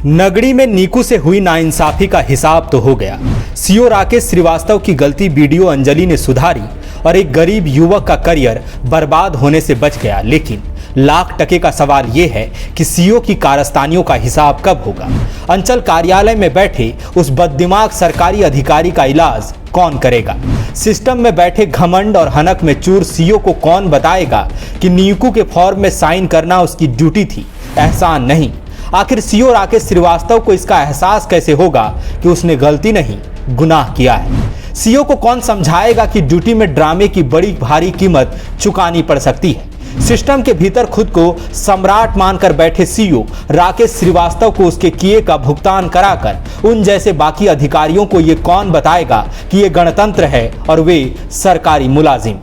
नगड़ी में नीकू से हुई नाइंसाफी का हिसाब तो हो गया। सीओ राकेश श्रीवास्तव की गलती वीडियो अंजलि ने सुधारी और एक गरीब युवक का करियर बर्बाद होने से बच गया। लेकिन लाख टके का सवाल ये है कि सीओ की कारस्तानियों का हिसाब कब होगा। अंचल कार्यालय में बैठे उस बददिमाग सरकारी अधिकारी का इलाज कौन करेगा। सिस्टम में बैठे घमंड और हनक में चूर सीओ को कौन बताएगा कि नीकू के फॉर्म में साइन करना उसकी ड्यूटी थी, एहसान नहीं। आखिर सीओ राकेश श्रीवास्तव को इसका एहसास कैसे होगा कि उसने गलती नहीं गुनाह किया है। सीओ को कौन समझाएगा कि ड्यूटी में ड्रामे की बड़ी भारी कीमत चुकानी पड़ सकती है। सिस्टम के भीतर खुद को सम्राट मानकर बैठे सीओ राकेश श्रीवास्तव को उसके किए का भुगतान कराकर उन जैसे बाकी अधिकारियों को ये कौन बताएगा कि ये गणतंत्र है और वे सरकारी मुलाजिम।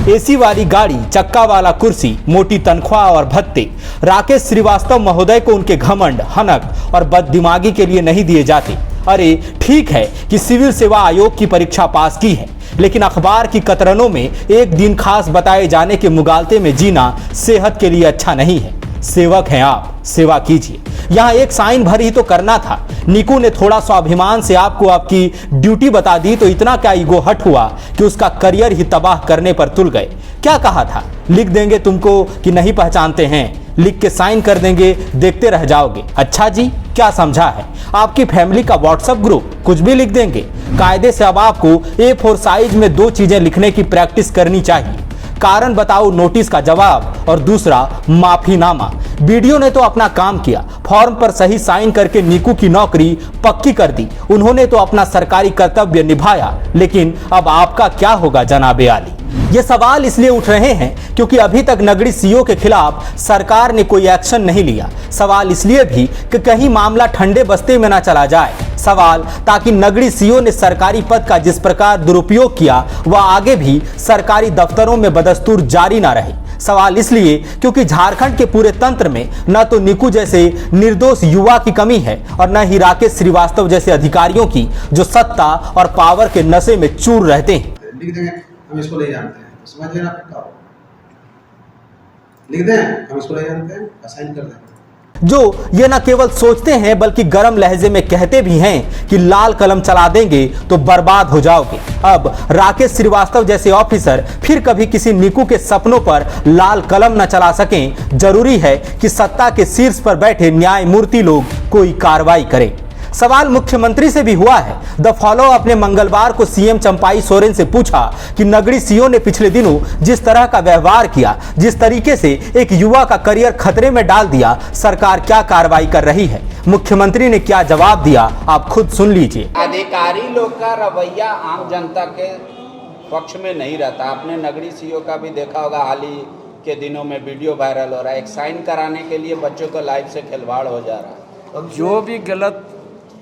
एसी वाली गाड़ी, चक्का वाला कुर्सी, मोटी तनख्वाह और भत्ते राकेश श्रीवास्तव महोदय को उनके घमंड, हनक और बददिमागी के लिए नहीं दिए जाते। अरे ठीक है कि सिविल सेवा आयोग की परीक्षा पास की है, लेकिन अखबार की कतरनों में एक दिन खास बताए जाने के मुगालते में जीना सेहत के लिए अच्छा नहीं है। सेवक हैं आप, सेवा कीजिए। यहाँ एक साइन भर ही तो करना था। नीकू ने थोड़ा स्वाभिमान से आपको आपकी ड्यूटी बता दी तो इतना क्या ईगो हट हुआ कि उसका करियर ही तबाह करने पर तुल गए। क्या कहा था, लिख देंगे तुमको कि नहीं पहचानते हैं, लिख के साइन कर देंगे, देखते रह जाओगे। अच्छा जी, क्या समझा है आपकी फैमिली का व्हाट्सएप ग्रुप, कुछ भी लिख देंगे। कायदे से अब आपको A4 साइज में 2 चीजें लिखने की प्रैक्टिस करनी चाहिए। कारण बताओ नोटिस का जवाब और दूसरा माफीनामा। वीडियो ने तो अपना काम किया, फॉर्म पर सही साइन करके नीकू की नौकरी पक्की कर दी। उन्होंने तो अपना सरकारी कर्तव्य निभाया, लेकिन अब आपका क्या होगा जनाबे आली। ये सवाल इसलिए उठ रहे हैं क्योंकि अभी तक नगड़ी सीओ के खिलाफ सरकार ने कोई एक्शन नहीं लिया। सवाल इसलिए भी कि कहीं मामला ठंडे बस्ते में ना चला जाए। सवाल ताकि नगड़ी सीओ ने सरकारी पद का जिस प्रकार दुरुपयोग किया वह आगे भी सरकारी दफ्तरों में बदस्तूर जारी ना रहे। सवाल इसलिए क्योंकि झारखंड के पूरे तंत्र में न तो नीकू जैसे निर्दोष युवा की कमी है और न ही राकेश श्रीवास्तव जैसे अधिकारियों की, जो सत्ता और पावर के नशे में चूर रहते हैं। लिख देंगे हम इसको नहीं जानते हैं, समझ लेना आपका। लिख दें हम इसको नहीं जानते हैं, असाइन कर देंगे। जो ये न केवल सोचते हैं बल्कि गर्म लहजे में कहते भी हैं कि लाल कलम चला देंगे तो बर्बाद हो जाओगे। अब राकेश श्रीवास्तव जैसे ऑफिसर फिर कभी किसी नीकू के सपनों पर लाल कलम न चला सकें। जरूरी है कि सत्ता के शीर्ष पर बैठे न्यायमूर्ति लोग कोई कार्रवाई करें। सवाल मुख्यमंत्री से भी हुआ है। द फॉलो अपने मंगलवार को सीएम चंपाई सोरेन से पूछा कि नगड़ी सीओ ने पिछले दिनों जिस तरह का व्यवहार किया, जिस तरीके से एक युवा का करियर खतरे में डाल दिया, सरकार क्या कार्रवाई कर रही है। मुख्यमंत्री ने क्या जवाब दिया, आप खुद सुन लीजिए। अधिकारी लोग का रवैया आम जनता के पक्ष में नहीं रहता। आपने नगड़ी सीओ का भी देखा होगा, हाल ही के दिनों में वीडियो वायरल हो रहा है। एक साइन कराने के लिए बच्चों को लाइफ से खिलवाड़ हो जा रहा है। अब जो भी गलत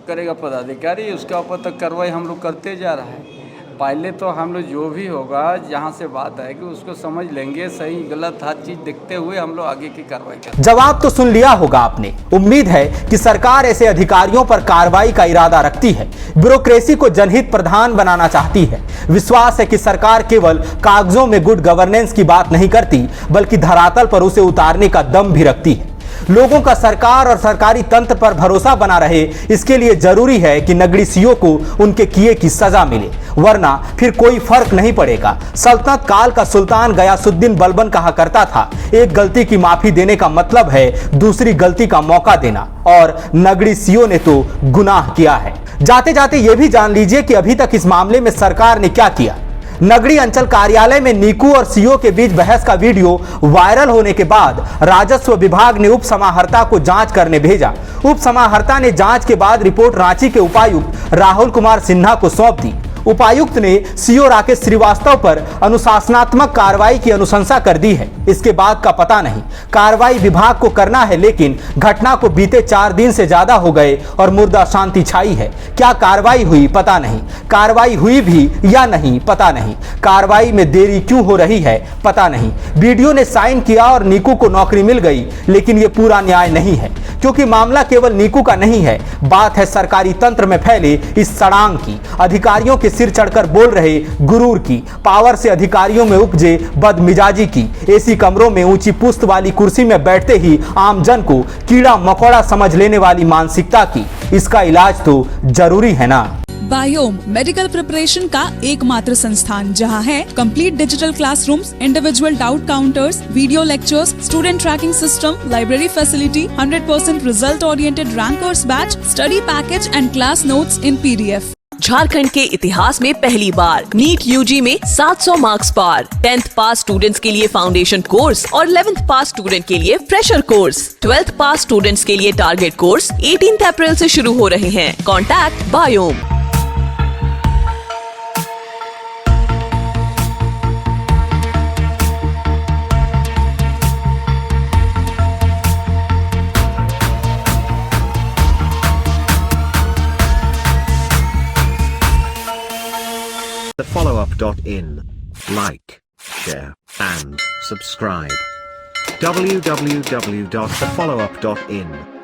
करेगा पदाधिकारी, उसका ऊपर तक कार्रवाई हम लोग करते जा रहे हैं। पहले तो हम लोग जो भी होगा, जहां से बात आएगी उसको समझ लेंगे, सही गलत हर चीज देखते हुए हम लोग आगे की कार्रवाई करेंगे। जवाब तो सुन लिया होगा आपने। उम्मीद है कि सरकार ऐसे अधिकारियों पर कार्रवाई का इरादा रखती है, ब्यूरोक्रेसी को जनहित प्रधान बनाना चाहती है। विश्वास है कि सरकार केवल कागजों में गुड गवर्नेंस की बात नहीं करती, बल्कि धरातल पर उसे उतारने का दम भी रखती है। लोगों का सरकार और सरकारी तंत्र पर भरोसा बना रहे, इसके लिए जरूरी है कि नगड़ी सीओ को उनके किए की सजा मिले, वरना फिर कोई फर्क नहीं पड़ेगा। सल्तनत काल का सुल्तान गयासुद्दीन बलबन कहा करता था, एक गलती की माफी देने का मतलब है दूसरी गलती का मौका देना, और नगड़ी सीओ ने तो गुनाह किया है। जाते जाते ये भी जान लीजिए कि अभी तक इस मामले में सरकार ने क्या किया। नगड़ी अंचल कार्यालय में नीकू और सीओ के बीच बहस का वीडियो वायरल होने के बाद राजस्व विभाग ने उप समाहर्ता को जांच करने भेजा। उप समाहर्ता ने जांच के बाद रिपोर्ट रांची के उपायुक्त राहुल कुमार सिन्हा को सौंप दी। उपायुक्त ने सीओ राकेश श्रीवास्तव पर अनुशासनात्मक कार्रवाई की अनुशंसा कर दी है। इसके बाद का पता नहीं, कार्रवाई विभाग को करना है, लेकिन घटना को बीते 4 दिन से ज्यादा हो गए और मुर्दा शांति छाई है। क्या कार्रवाई हुई पता नहीं, कार्रवाई हुई भी या नहीं पता नहीं, कार्रवाई में देरी क्यों हो रही है पता नहीं। वीडियो ने साइन किया और नीकू को नौकरी मिल गई, लेकिन ये पूरा न्याय नहीं है, क्योंकि मामला केवल नीकू का नहीं है। बात है सरकारी तंत्र में फैले इस सड़ांग की, अधिकारियों के सिर चढ़कर बोल रहे गुरूर की, पावर से अधिकारियों में उपजे बदमिजाजी की, एसी कमरों में ऊंची पुस्त वाली कुर्सी में बैठते ही आमजन को कीड़ा मकोड़ा समझ लेने वाली मानसिकता की इसका इलाज तो जरूरी है ना। बायोम मेडिकल प्रिपरेशन का एकमात्र संस्थान जहां है complete digital classrooms, individual doubt counters, video lectures, student tracking system, library facility, 100% result oriented rankers batch, study package and class notes in PDF। Jharkhand के इतिहास में पहली बार नीट यूजी में 700 मार्क्स पार, 10th पास स्टूडेंट्स के लिए फाउंडेशन कोर्स और 11th पास student के लिए फ्रेशर कोर्स, 12th पास स्टूडेंट्स के लिए टारगेट कोर्स 18 अप्रैल से शुरू हो रहे हैं। Contact biome. thefollowup.in. Like, share, and subscribe. www.thefollowup.in